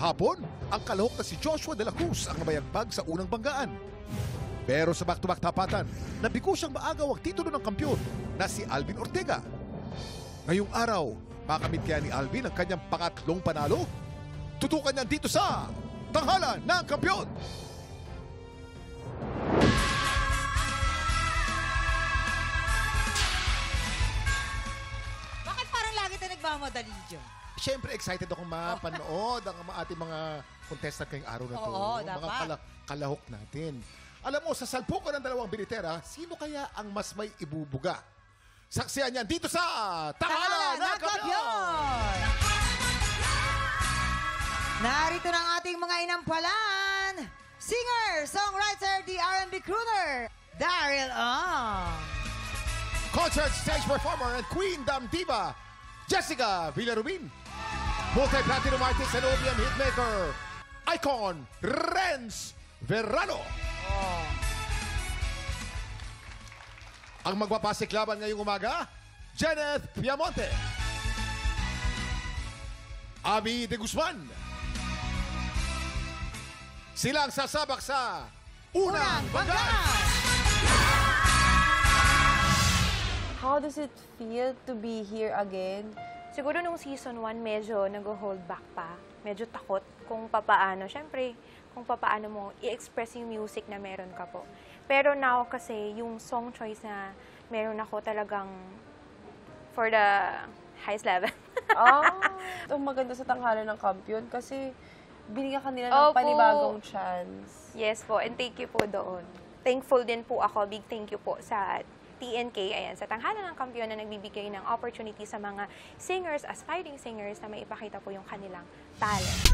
Kahapon, ang kalahok na si Joshua de la Cruz ang nabayagbag sa unang banggaan. Pero sa back-to-back tapatan, nabigo siyang maagaw ang titulo ng kampiyon na si Alvin Ortega. Ngayong araw, makamit kaya ni Alvin ang kanyang pangatlong panalo? Tutukan niyan dito sa Tanghalan ng Kampiyon! Bakit parang lagi tayo nagmamadali dyan? Siyempre, excited akong mapanood ang ating mga contestant ngayong araw na to. Oo, dapat. Mga kalahok natin. Alam mo, sa salpuko ng dalawang binitera, sino kaya ang mas may ibubuga? Saksiyan yan dito sa Tanghalan ng Kampiyon! Narito ng ating mga inampalan, singer, songwriter, the R&B crooner, Daryl Ong. Concert stage performer and Queen Dam Diva, Jessica Villarubin. Multi-platinum artist and OPM hitmaker, Icon Renz Verano. Ang magpapasik laban ngayong umaga, Janet Piamonte, Abby de Guzman. Silang sasabak sa unang banggaan. How does it feel to be here again? Siguro nung season 1, medyo nag-hold back pa. Medyo takot kung papaano. Siyempre, kung papaano mo i-express yung music na meron ka po. Pero now kasi, yung song choice na meron ako talagang for the highest level. Ito maganda sa Tanghalan ng Kampiyon kasi binigyan kanila ng panibagong chance. Yes po, and thank you po doon. Thankful din po ako, big thank you po sa TNK, ayan, sa Tanghalan ng Kampiyon na nagbibigay ng opportunity sa mga singers, aspiring singers na maipakita po yung kanilang talent.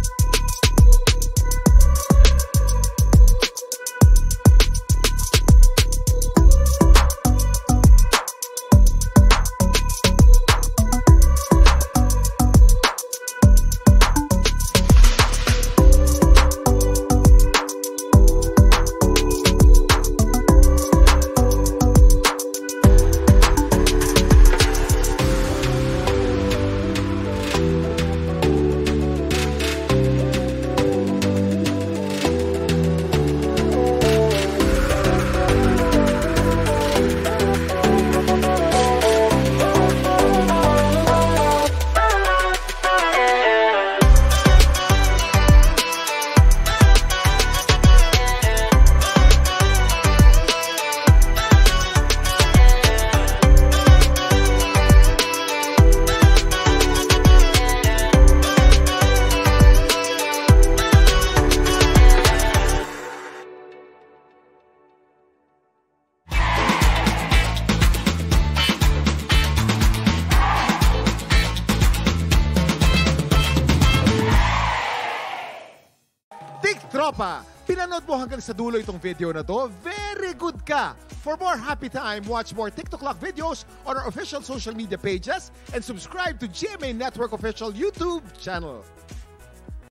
Tropa, pinanood mo hanggang sa dulo itong video na to? Very good ka! For more happy time, watch more TikTok Lock videos on our official social media pages and subscribe to GMA Network official YouTube channel.